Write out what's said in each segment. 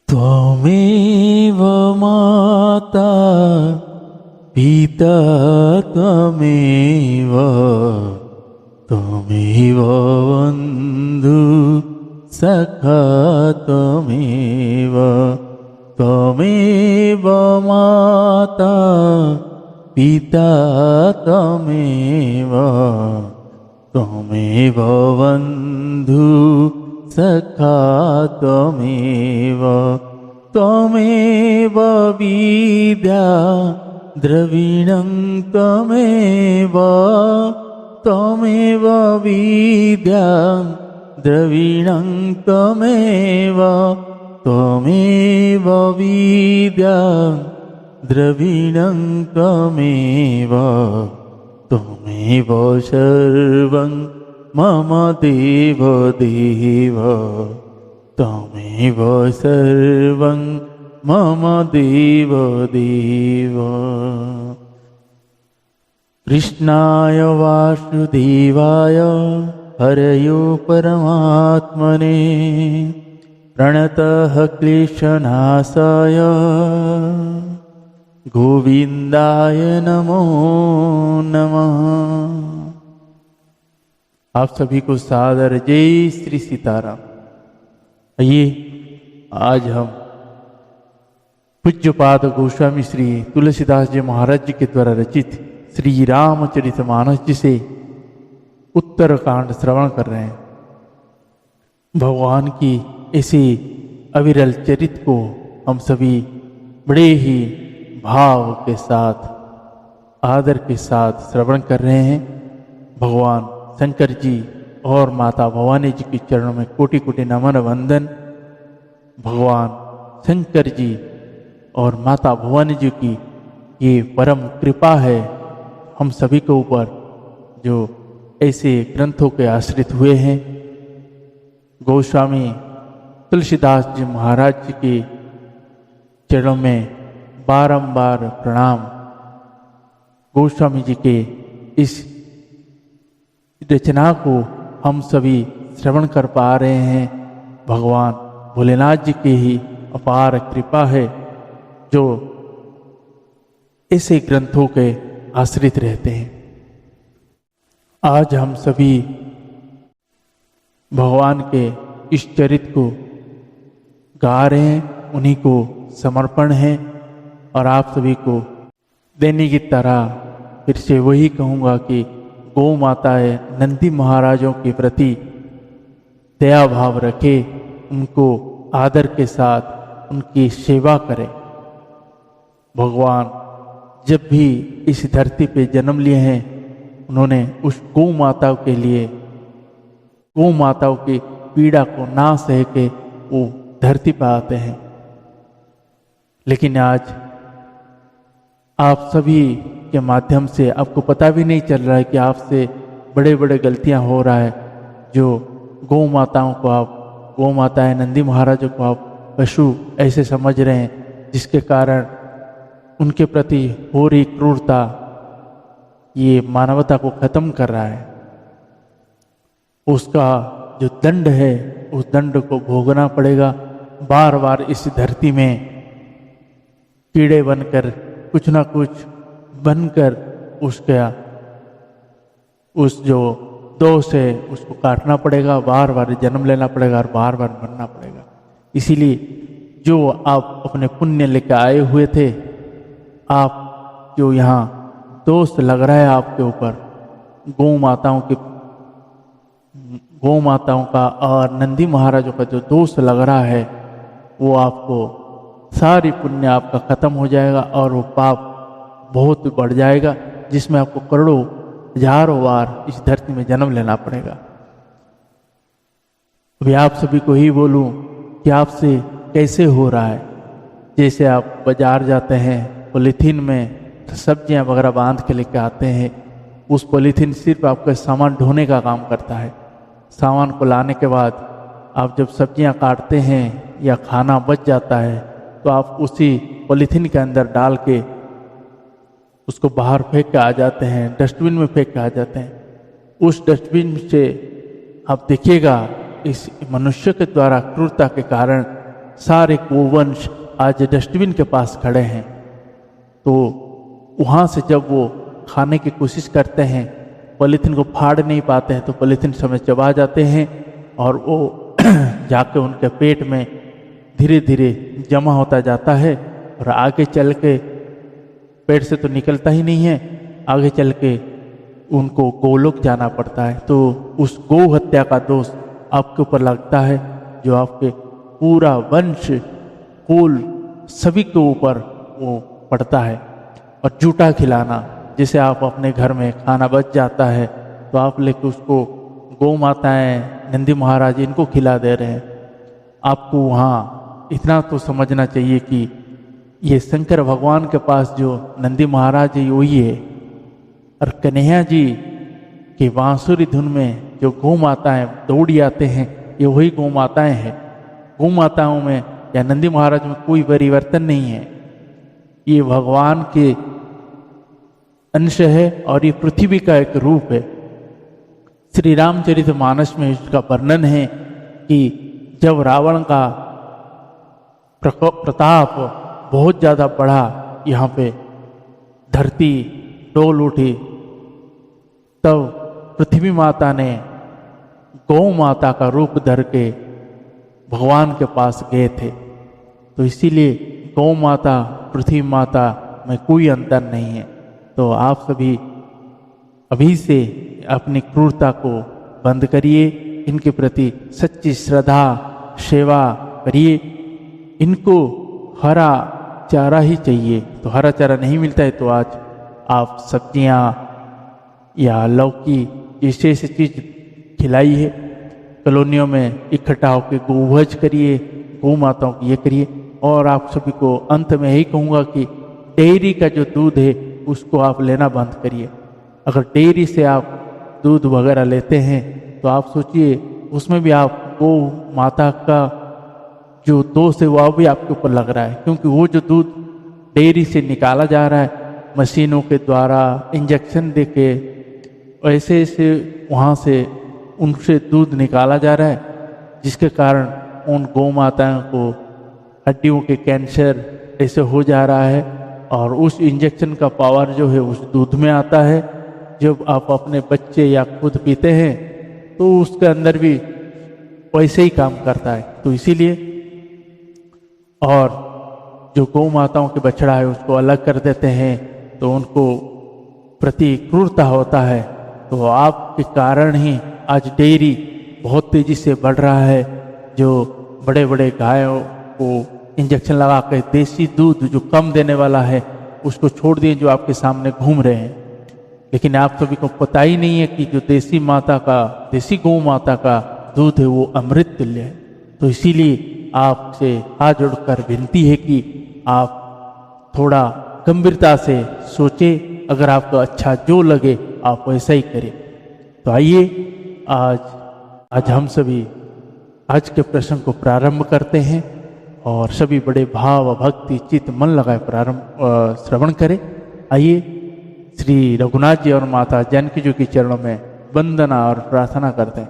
त्वमेव माता पिता त्वमेव त्वमेव बन्धु सखा त्वमेव त्वमेव माता पिता त्वमेव त्वमेव बन्धु सखा त्वमेव त्वमेव विद्या द्रविणं त्वमेव त्वमेव विद्या द्रविणं त्वमेव त्वमेव विद्या द्रविणं त्वमेव त्वमेव सर्वं मम देव देव त्वमेव सर्वं मम देव देव। कृष्णाय वासुदेवाय हरयो परमात्मने प्रणतः क्लेशनाशाय गोविंदाय नमो नमः। आप सभी को सादर जय श्री सीताराम। आइए आज हम पूज्यपाद गोस्वामी श्री तुलसीदास जी महाराज जी के द्वारा रचित श्री रामचरितमानस जी से उत्तरकांड श्रवण कर रहे हैं। भगवान की ऐसी अविरल चरित को हम सभी बड़े ही भाव के साथ आदर के साथ श्रवण कर रहे हैं। भगवान शंकर जी और माता भवानी जी के चरणों में कोटि कोटि नमन वंदन। भगवान शंकर जी और माता भवानी जी की ये परम कृपा है हम सभी के ऊपर, जो ऐसे ग्रंथों के आश्रित हुए हैं। गोस्वामी तुलसीदास जी महाराज जी के चरणों में बारंबार प्रणाम। गोस्वामी जी के इस रचना को हम सभी श्रवण कर पा रहे हैं। भगवान भोलेनाथ जी की ही अपार कृपा है जो ऐसे ग्रंथों के आश्रित रहते हैं। आज हम सभी भगवान के इस चरित्र को गा रहे हैं, उन्हीं को समर्पण है। और आप सभी को देने की तरह फिर से वही कहूँगा कि गौ माताएं नंदी महाराजों के प्रति दया भाव रखे, उनको आदर के साथ उनकी सेवा करें। भगवान जब भी इस धरती पे जन्म लिए हैं, उन्होंने उस गौ माताओं के लिए, गौ माताओं की पीड़ा को ना सह के वो धरती पर आते हैं। लेकिन आज आप सभी के माध्यम से आपको पता भी नहीं चल रहा है कि आपसे बड़े बड़े गलतियां हो रहा है, जो गौ माताओं को आप, गौ माताएं नंदी महाराजों को आप पशु ऐसे समझ रहे हैं, जिसके कारण उनके प्रति हो रही क्रूरता ये मानवता को खत्म कर रहा है। उसका जो दंड है उस दंड को भोगना पड़ेगा। बार बार इस धरती में कीड़े बनकर कुछ ना कुछ बनकर उसका उस जो दोष है उसको काटना पड़ेगा, बार बार जन्म लेना पड़ेगा और बार बार मरना पड़ेगा। इसीलिए जो आप अपने पुण्य लेकर आए हुए थे, आप जो यहाँ दोष लग रहा है आपके ऊपर, गौ माताओं का और नंदी महाराजों का जो दोष लग रहा है, वो आपको सारी पुण्य आपका खत्म हो जाएगा और वो पाप बहुत बढ़ जाएगा, जिसमें आपको करोड़ों हजारों बार इस धरती में जन्म लेना पड़ेगा। अभी आप सभी को ही बोलूं कि आपसे कैसे हो रहा है। जैसे आप बाजार जाते हैं, पॉलीथीन में सब्जियां वगैरह बांध के लेके आते हैं, उस पॉलीथीन सिर्फ आपका सामान ढोने का काम करता है। सामान को लाने के बाद आप जब सब्जियां काटते हैं या खाना बच जाता है, तो आप उसी पॉलीथीन के अंदर डाल के उसको बाहर फेंक के आ जाते हैं, डस्टबिन में फेंक के आ जाते हैं। उस डस्टबिन से आप देखिएगा इस मनुष्य के द्वारा क्रूरता के कारण सारे गोवंश आज डस्टबिन के पास खड़े हैं। तो वहाँ से जब वो खाने की कोशिश करते हैं, पॉलीथीन को फाड़ नहीं पाते हैं, तो पॉलीथीन समय चबा जाते हैं और वो जाके उनके पेट में धीरे धीरे जमा होता जाता है और आगे चल के पेट से तो निकलता ही नहीं है, आगे चल के उनको गोलोक जाना पड़ता है। तो उस गौ हत्या का दोष आपके ऊपर लगता है, जो आपके पूरा वंश कुल सभी के ऊपर वो पड़ता है। और जूठा खिलाना, जैसे आप अपने घर में खाना बच जाता है तो आप लेके उसको गौ माताएं, नंदी महाराज इनको खिला दे रहे हैं। आपको वहाँ इतना तो समझना चाहिए कि ये शंकर भगवान के पास जो नंदी महाराज है वही है, और कन्हैया जी की बांसुरी धुन में जो गौ माताएं दौड़ी आते हैं, ये वही गौ माताएं हैं। गौ माताओं में या नंदी महाराज में कोई परिवर्तन नहीं है, ये भगवान के अंश है और ये पृथ्वी का एक रूप है। श्री रामचरितमानस में इसका वर्णन है कि जब रावण का प्रताप बहुत ज़्यादा बढ़ा, यहाँ पे धरती डोल उठी, तब पृथ्वी माता ने गौ माता का रूप धर के भगवान के पास गए थे। तो इसीलिए गौ माता पृथ्वी माता में कोई अंतर नहीं है। तो आप सभी अभी से अपनी क्रूरता को बंद करिए, इनके प्रति सच्ची श्रद्धा सेवा करिए। इनको हरा चारा ही चाहिए, तो हरा चारा नहीं मिलता है तो आज आप सब्जियां या लौकी जैसे ऐसी चीज खिलाई है। कॉलोनियों में इकट्ठा होकर गोभोज करिए, गौ माताओं की ये करिए। और आप सभी को अंत में यही कहूँगा कि डेयरी का जो दूध है उसको आप लेना बंद करिए। अगर डेयरी से आप दूध वगैरह लेते हैं तो आप सोचिए उसमें भी आप गौ माता का जो दोष है वह भी आपके ऊपर लग रहा है, क्योंकि वो जो दूध डेयरी से निकाला जा रहा है मशीनों के द्वारा इंजेक्शन देके, ऐसे ऐसे वहाँ से उनसे दूध निकाला जा रहा है, जिसके कारण उन गौ माताओं को हड्डियों के कैंसर ऐसे हो जा रहा है। और उस इंजेक्शन का पावर जो है उस दूध में आता है। जब आप अपने बच्चे या खुद पीते हैं तो उसके अंदर भी वैसे ही काम करता है। तो इसीलिए और जो गौ माताओं के बछड़ा है उसको अलग कर देते हैं तो उनको प्रति क्रूरता होता है। तो आपके कारण ही आज डेयरी बहुत तेजी से बढ़ रहा है। जो बड़े बड़े गायों को इंजेक्शन लगा कर देसी दूध जो कम देने वाला है उसको छोड़ दिए, जो आपके सामने घूम रहे हैं। लेकिन आप सभी को पता ही नहीं है कि जो देसी गौ माता का दूध है वो अमृत तुल्य है। तो इसीलिए आपसे हाथ जोड़कर विनती है कि आप थोड़ा गंभीरता से सोचें, अगर आपको अच्छा जो लगे आप वैसा ही करें। तो आइए आज हम सभी आज के प्रसंग को प्रारंभ करते हैं और सभी बड़े भाव भक्ति चित्त मन लगाए श्रवण करें। आइए श्री रघुनाथ जी और माता जानकी जी के चरणों में वंदना और प्रार्थना करते हैं।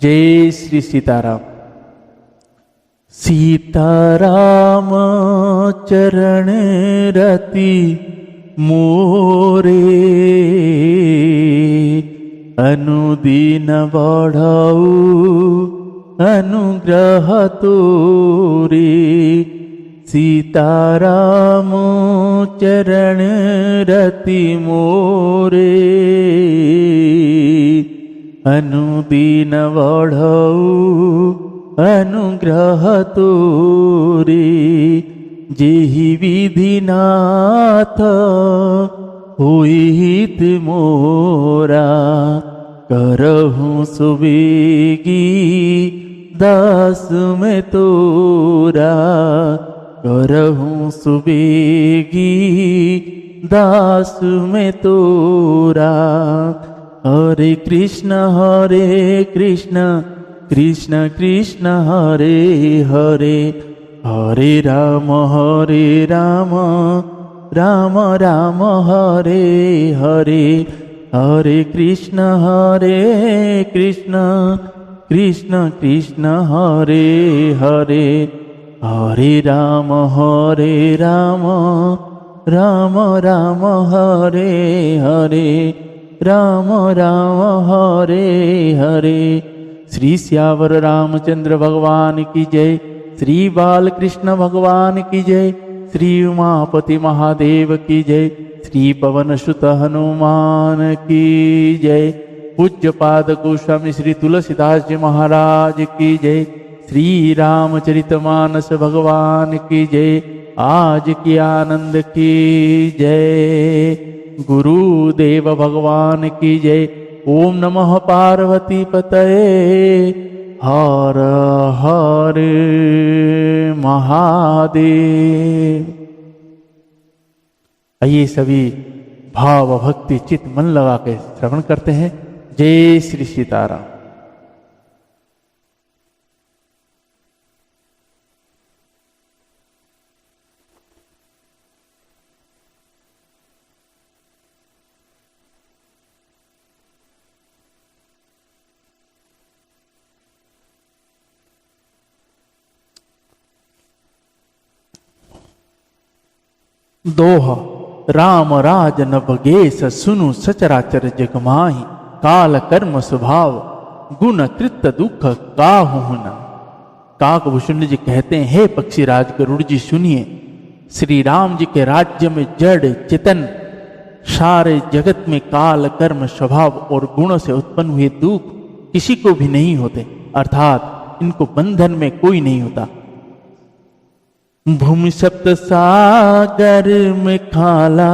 जय श्री सीताराम। सीताराम चरण रति मोरे, अनुदीन बढ़ाऊ अनुग्रह तोरे। सीताराम चरण रति मोरे, अनुदीन बढ़ाऊ अनुग्रह तोरे। जेहि विधिनाथ होई हित मोरा, करहूँ सुबेगी दास में तोरा। करहूँ सुबेगी दास में तोरा। हरे कृष्ण कृष्ण कृष्ण हरे हरे, हरे राम राम राम हरे हरे। हरे कृष्ण कृष्ण कृष्ण कृष्ण हरे हरे, हरे राम राम राम हरे हरे, राम राम हरे हरे। श्री सियावर रामचंद्र भगवान की जय। श्री बालकृष्ण भगवान की जय। श्री उमापति महादेव की जय। श्री पवन सुत हनुमान की जय। पूज्य पाद गोस्वामी श्री तुलसीदास जी महाराज की जय। श्री रामचरितमानस भगवान की जय। आज की आनंद की जय। गुरुदेव भगवान की जय। ओम नमः पार्वती पतये। हर हर महादेव। आइए सभी भाव भक्ति चित मन लगा के श्रवण करते हैं। जय श्री सीताराम। दोहा। राम राज नभगेश सुनु सचराचर जगमाहि, काल कर्म स्वभाव गुण कृत दुख काहु न। काकभूषण जी कहते हैं, हे पक्षीराज गरुड़ जी सुनिए, श्री राम जी के राज्य में जड़ चेतन सारे जगत में काल कर्म स्वभाव और गुणों से उत्पन्न हुए दुख किसी को भी नहीं होते, अर्थात इनको बंधन में कोई नहीं होता। भूमि सप्त सागर में खाला,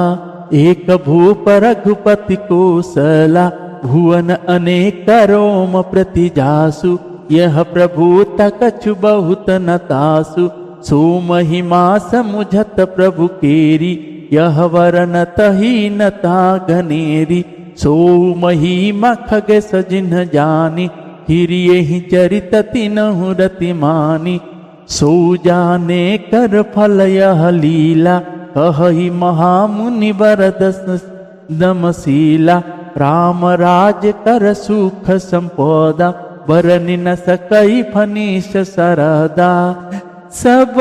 एक भूप रघुपति कोसला। भुवन अनेक रोम प्रति जासु, यह प्रभुता कछु बहुत न तासु। सो महिमा समुझत प्रभु केरी, यह वरन तही नता घनेरी। सो महिमा खग सजिन जानी, हिरिये ही चरित तिनहु रति मानी। सो जाने कर फल यह लीला, कहि महामुनि बरदस दमशीला। राम राज कर सुख संपदा, बरनि न सकई फनीश सरदा। सब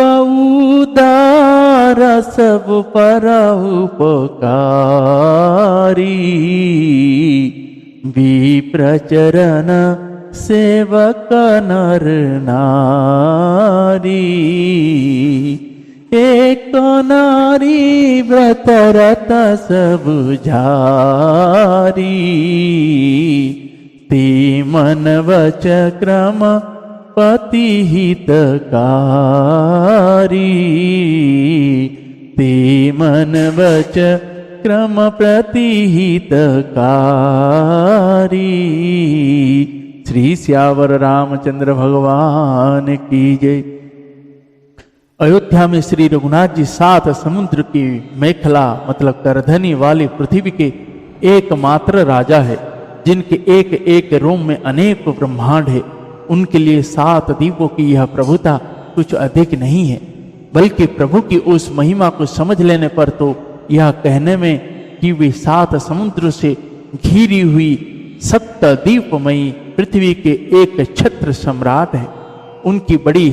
उदार सब पर उपकारी, विप्रचरण सेवक नर नारी। एक नारी व्रत रत सब झारी, ते मन वच क्रम पति हितकारी। ते मन वच क्रम प्रतिहितकारी। श्री सियावर रामचंद्र भगवान की जय। अयोध्या में श्री रघुनाथ जी 7 समुद्र की मेखला मतलब करधनी वाली पृथ्वी के एकमात्र राजा है, जिनके एक एक रोम में अनेक ब्रह्मांड है। उनके लिए 7 द्वीपों की यह प्रभुता कुछ अधिक नहीं है, बल्कि प्रभु की उस महिमा को समझ लेने पर तो यह कहने में कि वे 7 समुद्र से घिरी हुई सप्तद्वीपमयी पृथ्वी के एक छत्र सम्राट है, उनकी बड़ी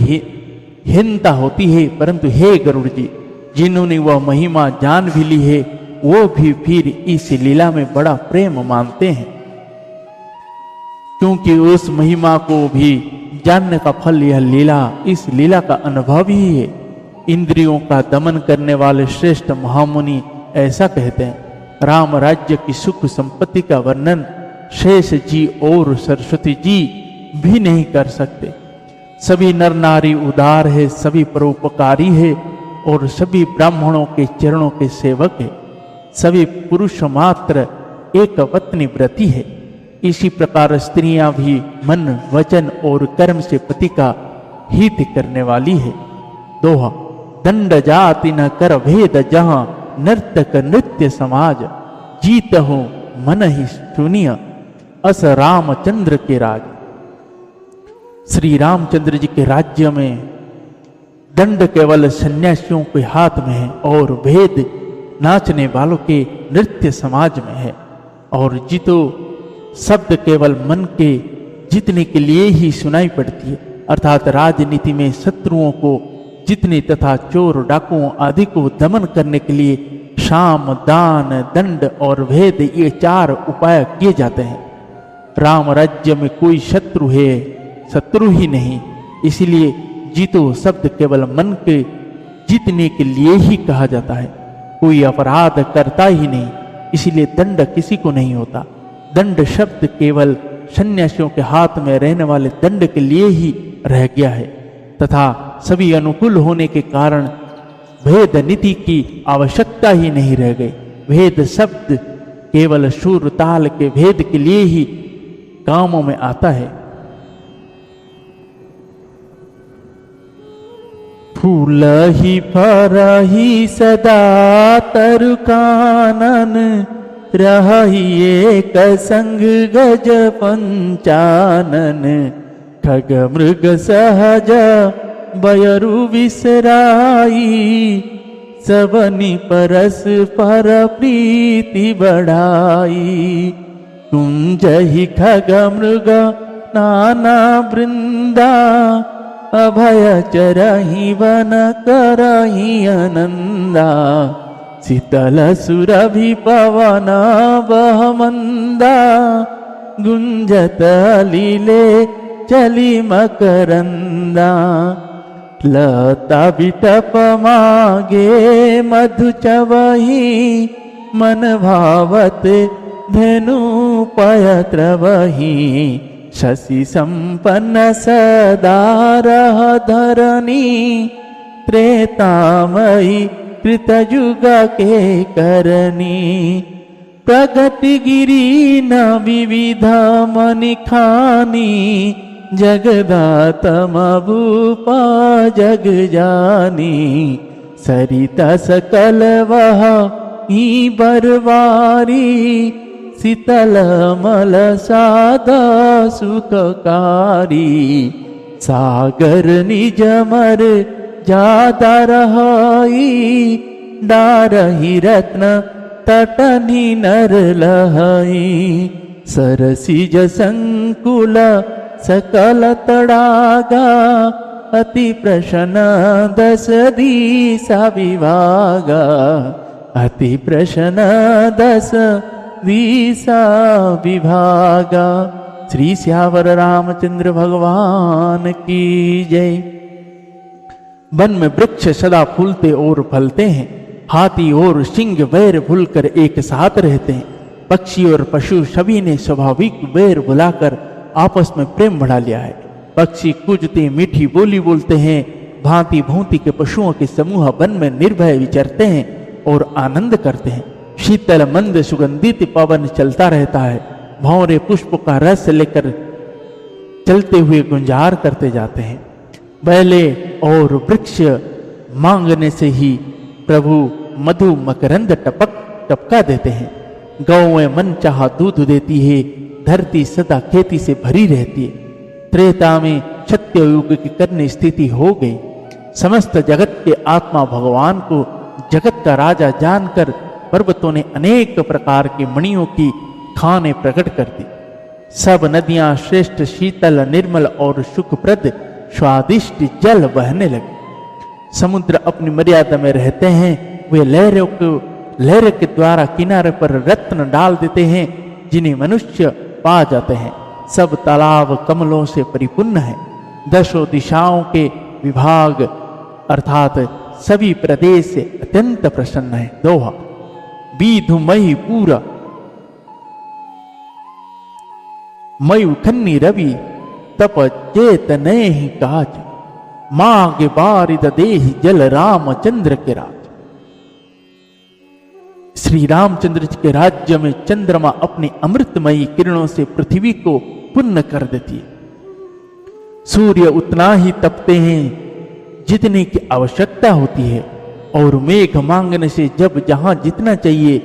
हीनता होती है। परंतु हे गरुड़ जी, जिन्होंने वह महिमा जान भी ली है, वो भी फिर इस लीला में बड़ा प्रेम मानते हैं, क्योंकि उस महिमा को भी जानने का फल यह लीला, इस लीला का अनुभव ही है। इंद्रियों का दमन करने वाले श्रेष्ठ महामुनि ऐसा कहते हैं, राम राज्य की सुख संपत्ति का वर्णन शेष जी और सरस्वती जी भी नहीं कर सकते। सभी नर नारी उदार है, सभी परोपकारी है और सभी ब्राह्मणों के चरणों के सेवक है। सभी पुरुष मात्र एक पत्नी व्रती है। इसी प्रकार स्त्रियां भी मन वचन और कर्म से पति का हित करने वाली है। दोहा। दंड जाति न कर भेद जहां, नर्तक नृत्य समाज। जीत हो मन ही सुनिय, अस रामचंद्र के राज। श्री रामचंद्र जी के राज्य में दंड केवल सन्यासियों के हाथ में है और भेद नाचने वालों के नृत्य समाज में है। और जीतो शब्द केवल मन के जीतने के लिए ही सुनाई पड़ती है, अर्थात राजनीति में शत्रुओं को जितने तथा चोर डाकुओं आदि को दमन करने के लिए शाम, दान, दंड और भेद, ये 4 उपाय किए जाते हैं। राम राज्य में कोई शत्रु ही नहीं, इसलिए जीतो शब्द केवल मन के जीतने के लिए ही कहा जाता है। कोई अपराध करता ही नहीं, इसलिए दंड किसी को नहीं होता। दंड शब्द केवल सन्यासियों के हाथ में रहने वाले दंड के लिए ही रह गया है तथा सभी अनुकूल होने के कारण भेद नीति की आवश्यकता ही नहीं रह गई। भेद शब्द केवल सुर ताल के भेद के लिए ही कामों में आता है। फूल ही फरही सदा तरु कानन, रही एक संग गज पंचानन। खग मृग सहज बयरु विसराई, सबनी परस पर प्रीति बढ़ाई। कुंज ही खग मृग नाना वृंदा, अभय चरहि वन करहि आनंदा। शीतल सुरभि पवन बह मंदा, गुंजत लीले चली मकरंदा। लता बिटप मागे मधु चवही, मन भावत धेनु पयत्र वही। शशि संपन्न सदा रह धरनी, त्रेतामयी कृतयुग के करनी। प्रगति गिरी न विविध मनि खानी, जगदातम भूपा जग जानी। सरिता सकल वह ही बरवारी, शीतल मल सादा सुखकारी। सागर निज मर जाता रहाई, डारही रत्न तटनी नर लहाई। सरसिज संकुल सकल तड़ागा, अति प्रसन्न दस दिशा विभागा। अति प्रसन्न दस दिशा विभागा। श्री श्यावर रामचंद्र भगवान की जय। वन में वृक्ष सदा फूलते और फलते हैं, हाथी और सिंह वैर भूलकर एक साथ रहते हैं। पक्षी और पशु सभी ने स्वाभाविक वैर भुलाकर आपस में प्रेम बढ़ा लिया है। पक्षी कूजते मीठी बोली बोलते हैं, भांति भांति के पशुओं के समूह वन में निर्भय विचरते हैं और आनंद करते हैं। शीतल मंद सुगंधित पवन चलता रहता है, भंवरे पुष्प का रस लेकर चलते हुए गुंजार करते जाते हैं। बैले और वृक्ष मांगने से ही प्रभु मधु मकरंद टपका देते हैं। गौएं मन चाहा दूध देती है, धरती सदा खेती से भरी रहती है। त्रेता में सत्य युग की करनी स्थिति हो गई। समस्त जगत के आत्मा भगवान को जगत का राजा जानकर पर्वतों ने अनेक प्रकार की मणियों की खाने प्रकट कर दी। सब नदियां श्रेष्ठ शीतल निर्मल और सुखप्रद स्वादिष्ट जल बहने लगे। समुद्र अपनी मर्यादा में रहते हैं, वे लहर के द्वारा किनारे पर रत्न डाल देते हैं जिन्हें मनुष्य पा जाते हैं। सब तालाब कमलों से परिपूर्ण है। दशों दिशाओं के विभाग अर्थात सभी प्रदेश से अत्यंत प्रसन्न है। दोहा बीधुमयी पूरा मयु खन्नी रवि तप चेत नहीं काज, मांगे बारिद देहि जल रामचंद्र के राज। श्री रामचंद्र जी के राज्य में चंद्रमा अपनी अमृतमयी किरणों से पृथ्वी को पुण्य कर देती है। सूर्य उतना ही तपते हैं जितने की आवश्यकता होती है, और मेघ मांगने से जब जहां जितना चाहिए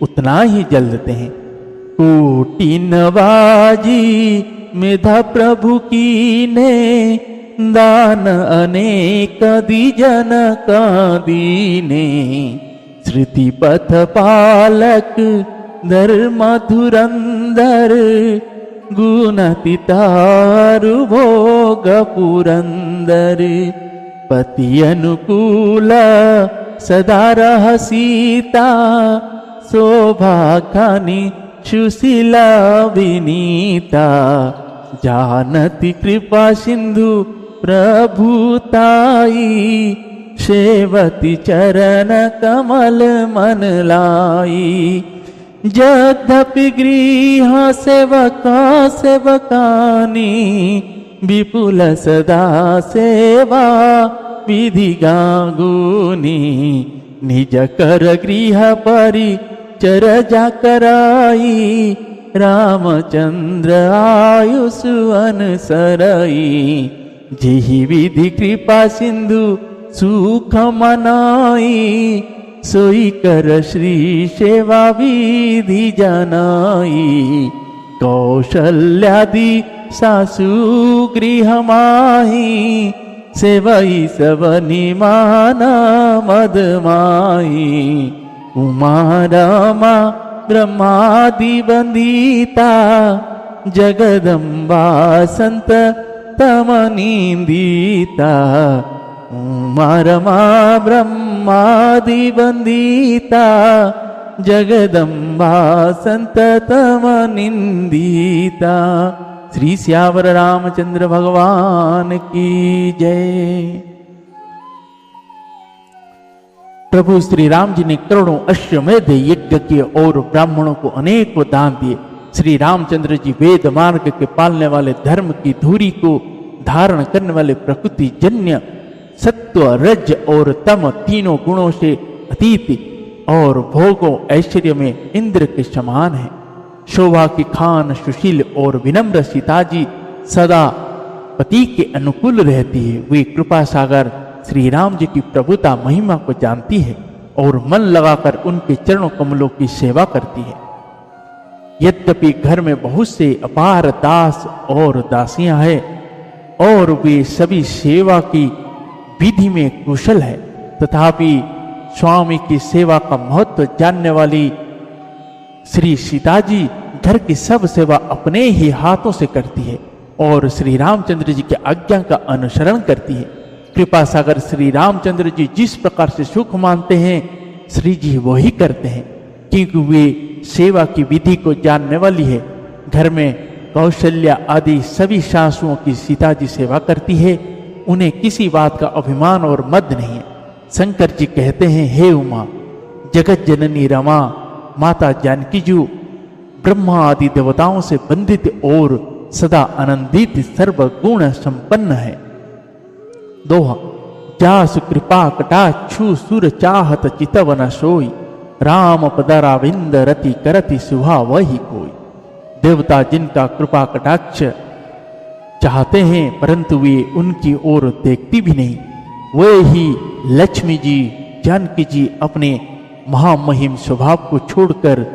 उतना ही जल देते हैं। कोटि नवाजी मेधा प्रभु की ने, दान अनेक दिजन का दीने। श्रुति पथ पालक धर्म धुरंधर, गुणति तारु भोग पुरंदर। पति अनुकूल सदा रह सीता, शोभाखानी सुशीला विनीता, जानती कृपा सिंधु प्रभुताई, सेवती चरण कमल मन लाई। यद्यपि गृह सेवका सेवकानी, विपुल सदा सेवा विधि गागुनी, निज कर गृह परिचर्या कराई, रामचंद्र आयुष अनसरई। जिहि विधि कृपा सिंधु सुख मनाई, सोई कर श्री सेवा विधि जनाई। कौशल्यादि सासु गृह माही, सेवई सब निमाना मद माही। उमा रमा ब्रह्मादि बंदिता, जगदम्बा संत तमनिंदिता। उमा रमा ब्रह्मादि बंदिता, जगदम्बा संत तमनिंदिता। श्री श्यावर रामचंद्र भगवान की जय। प्रभु श्री राम जी ने करोड़ों अश्वमेध यज्ञ किए और ब्राह्मणों को अनेकों दान दिए। श्री रामचंद्र जी वेद मार्ग के पालने वाले, धर्म की धुरी को धारण करने वाले, प्रकृति जन्य सत्व रज और तम तीनों गुणों से अतीत और भोगों ऐश्वर्य में इंद्र के समान है। शोभा की खान सुशील और विनम्र सीता जी सदा पति के अनुकूल रहती है। वे कृपा सागर श्री राम जी की प्रभुता महिमा को जानती है और मन लगाकर उनके चरणों कमलों की सेवा करती है। यद्यपि घर में बहुत से अपार दास और दासियां हैं और वे सभी सेवा की विधि में कुशल है, तथापि स्वामी की सेवा का महत्व जानने वाली श्री सीता जी घर की सब सेवा अपने ही हाथों से करती है और श्री रामचंद्र जी की आज्ञा का अनुसरण करती है। कृपा सागर श्री रामचंद्र जी जिस प्रकार से सुख मानते हैं, श्री जी वही करते हैं, क्योंकि वे सेवा की विधि को जानने वाली है। घर में कौशल्या आदि सभी सासुओं की सीता जी सेवा करती है। उन्हें किसी बात का अभिमान और मद नहीं है। शंकर जी कहते हैं, हे उमा, जगत जननी रमा माता जानकी जी ब्रह्मा आदि देवताओं से बंधित और सदा आनंदित सर्वगुण संपन्न है। दोहा, जासु कृपा कटाक्षु सुर चाहत चितवन सोई, राम पदराविंद रति करति सुहा वही कोई। देवता जिनका कृपा कटाक्ष चाहते हैं परंतु वे उनकी ओर देखती भी नहीं, वे ही लक्ष्मी जी जानकी जी अपने महामहिम स्वभाव को छोड़कर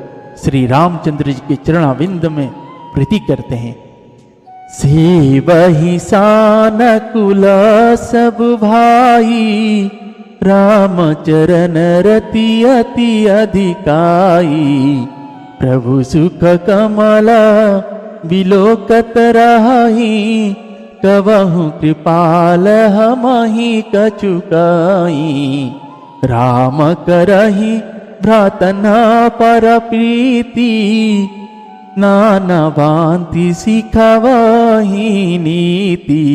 श्री रामचंद्र जी के चरणाविंद में प्रीति करते हैं। सेवहि सानकुल सब भाई, राम चरण रति अति अधिकाई। प्रभु सुख कमला बिलोकत रही, कबहु कृपाल हमहि कछुकाई। राम करहि भ्रातना पर प्रीति, नाना भांति सिखवहि नीति।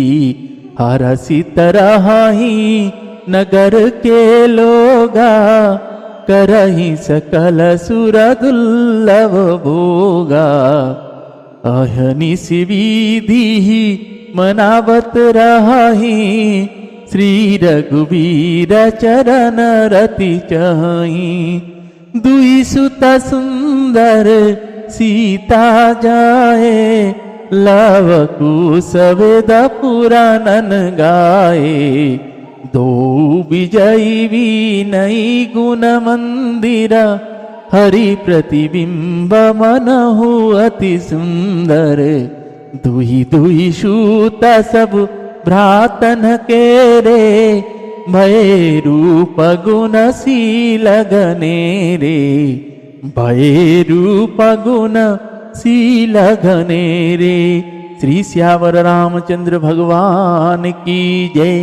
हरसित रहि नगर के लोगा, करहि सकल सुर दुर्लभ भोगा। अहनिस विधि मनावत रहि, श्री रघुवीर चरण रति चाहि। दुई सुत सुंदर सीता जाए, लव कुश वेद पुराणन गाए। दो विजयी विनयी गुण मंदिरा, हरि प्रतिबिंब मनहु अति सुंदर। दुहि दुहि सूत सब भ्रातन के रे, भय रूप गुण शील घनेरे। भय रूप गुण शील घनेरे। श्री श्यावर रामचंद्र भगवान की जय।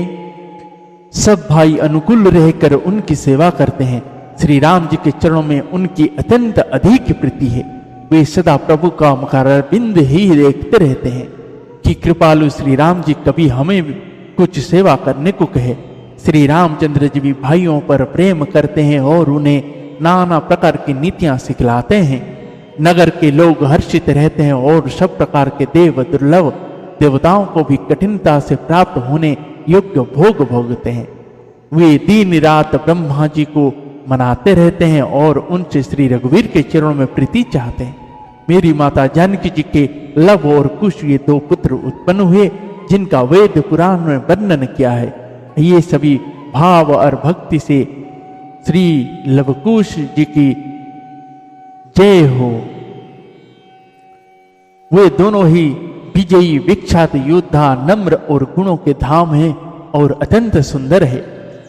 सब भाई अनुकूल रहकर उनकी सेवा करते हैं। श्री राम जी के चरणों में उनकी अत्यंत अधिक प्रीति है। वे सदा प्रभु का मुखारबिंद ही देखते रहते हैं कि कृपालु श्री राम जी कभी हमें कुछ सेवा करने को कहे। श्री रामचंद्र जी भी भाइयों पर प्रेम करते हैं और उन्हें नाना प्रकार की नीतियां सिखलाते हैं। नगर के लोग हर्षित रहते हैं और सब प्रकार के देव दुर्लभ देवताओं को भी कठिनता से प्राप्त होने योग्य भोग भोगते हैं। वे दिन रात ब्रह्मा जी को मनाते रहते हैं और उनसे श्री रघुवीर के चरणों में प्रीति चाहते हैं। मेरी माता जानकी जी के लव और कुश ये दो पुत्र उत्पन्न हुए जिनका वेद पुराण में वर्णन किया है। ये सभी भाव और भक्ति से श्री लवकुश जी की जय हो। वे दोनों ही विजयी विख्यात योद्धा नम्र और गुणों के धाम हैं और अत्यंत सुंदर है,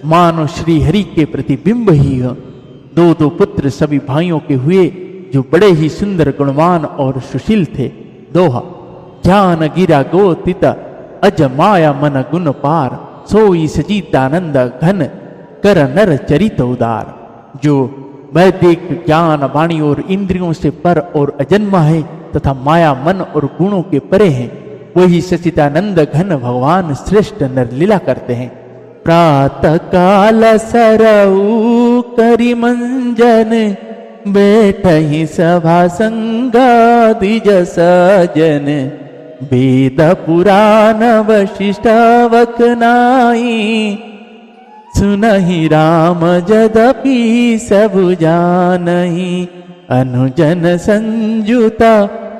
मानो श्री हरि के प्रतिबिंब ही है। दो दो पुत्र सभी भाइयों के हुए जो बड़े ही सुंदर गुणवान और सुशील थे। दोहा ज्ञान गिरा गोतित अज माया मन गुण पार सोई सजीतानंद घन कर नर चरित उदार। जो वैदिक ज्ञान वाणी और इंद्रियों से पर और अजन्मा है तथा माया मन और गुणों के परे हैं, वही सचिदानंद घन भगवान श्रेष्ठ नरलीला करते हैं। प्रातः काल सरऊ करि मंजन बैठहि सभा संगादिज सजन वेद पुराण वशिष्ठ वखनाई सुनहि राम जदपि सबु जानहि अनुजन संजुता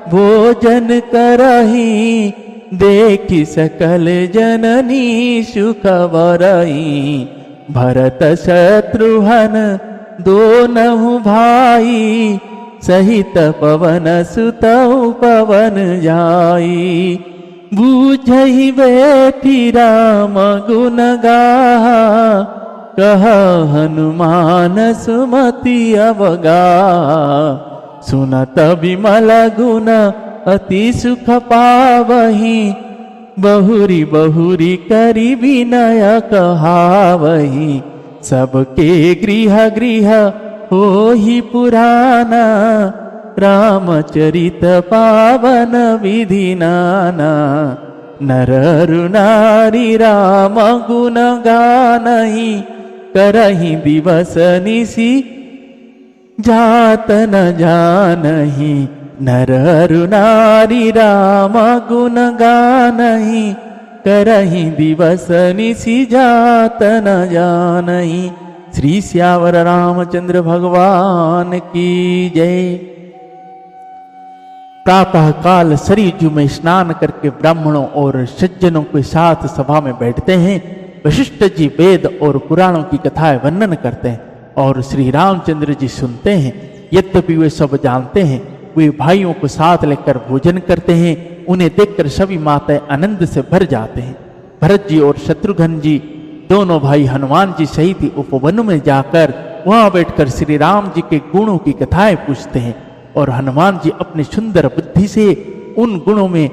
भोजन करहि देखि सकल जननी सुख वरहि भरत शत्रुघ्न दोनहु भाई सहित पवन सुत पवन जाई बूझहि बैठी राम गुण गाहा कह हनुमान सुमति अवगा सुनत विमल गुण अति सुख पावहि बहुरी बहुरी करि विनय कहावहि सबके गृह गृह होहि पुराना रामचरित पावन विधि नाना नर नारी राम गुण गानहि करहि दिवस निशि जात न जानहि नर नारी राम गुण गानहि करहि दिवस निशि जात न जानहि। श्री श्यावर रामचंद्र भगवान की जय। प्रातः काल सरयू में स्नान करके ब्राह्मणों और सज्जनों के साथ सभा में बैठते हैं। वशिष्ठ जी वेद और पुराणों की कथाएं वर्णन करते हैं और श्री रामचंद्र जी सुनते हैं। यद्यपि वे सब जानते हैं, वे भाइयों को साथ लेकर भोजन करते हैं। उन्हें देखकर सभी माताएं आनंद से भर जाते हैं। भरत जी और शत्रुघ्न जी दोनों भाई हनुमान जी सहित उपवन में जाकर वहां बैठकर श्री राम जी के गुणों की कथाएं पूछते हैं और हनुमान जी अपनी सुंदर बुद्धि से उन गुणों में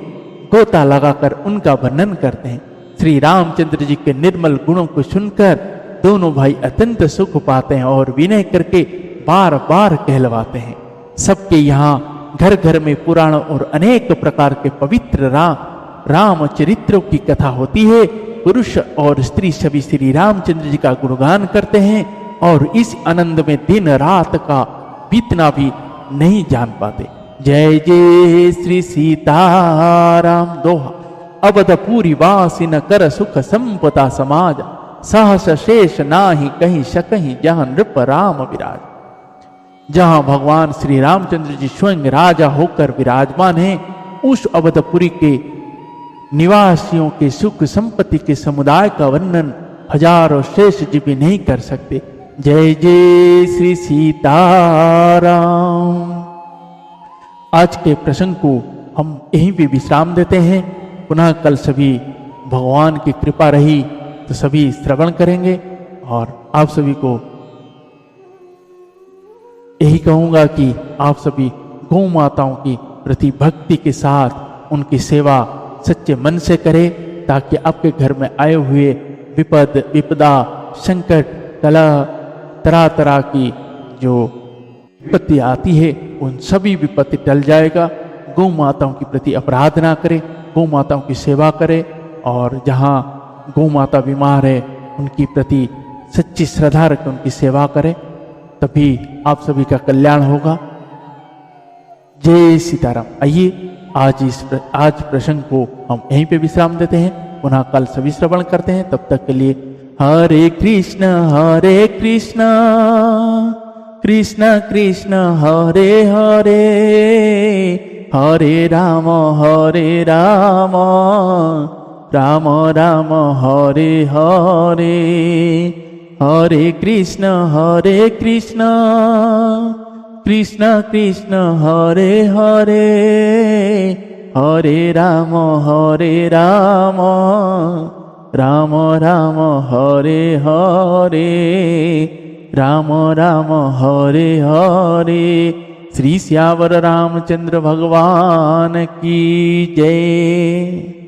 गोता लगाकर उनका वर्णन करते हैं। श्री रामचंद्र जी के निर्मल गुणों को सुनकर दोनों भाई अत्यंत सुख पाते हैं और विनय करके बार बार कहलवाते हैं। सबके यहाँ घर घर में पुराण और अनेक प्रकार के पवित्र राम चरित्रों की कथा होती है। पुरुष और स्त्री सभी श्री रामचंद्र जी का गुणगान करते हैं और इस आनंद में दिन रात का बीतना भी नहीं जान पाते। जय जय श्री सीताराम। दोहा अवधपुरी वासी न कर सुख संपदा समाज सहस शेष नाही कहीं सकहीं जहां नृप राम विराज। जहां भगवान श्री रामचंद्र जी स्वयं राजा होकर विराजमान हैं, उस अवधपुरी के निवासियों के सुख संपत्ति के समुदाय का वर्णन हजारों शेष जी भी नहीं कर सकते। जय जय श्री सीताराम। आज के प्रसंग को हम यहीं पे विश्राम देते हैं। पुनः कल सभी भगवान की कृपा रही तो सभी श्रवण करेंगे और आप सभी को यही कहूंगा कि आप सभी गौ माताओं की प्रति भक्ति के साथ उनकी सेवा सच्चे मन से करें ताकि आपके घर में आए हुए विपद विपदा संकट कलह तरह तरह की जो विपत्ति आती है उन सभी विपत्ति टल जाएगा। गौ माताओं के प्रति अपराध ना करें, गौ माताओं की सेवा करें और जहाँ गौ माता बीमार है उनकी प्रति सच्ची श्रद्धा रखें, उनकी सेवा करें, तभी आप सभी का कल्याण होगा। जय सीताराम। आइए आज प्रसंग को हम यहीं पे विश्राम देते हैं, पुनः कल सभी श्रवण करते हैं। तब तक के लिए हरे कृष्ण कृष्ण कृष्ण हरे हरे, हरे राम राम राम हरे हरे, हरे कृष्ण कृष्ण कृष्ण हरे हरे, हरे राम राम राम हरे हरे, राम राम हरे हरे। श्री श्यावर रामचंद्र भगवान की जय।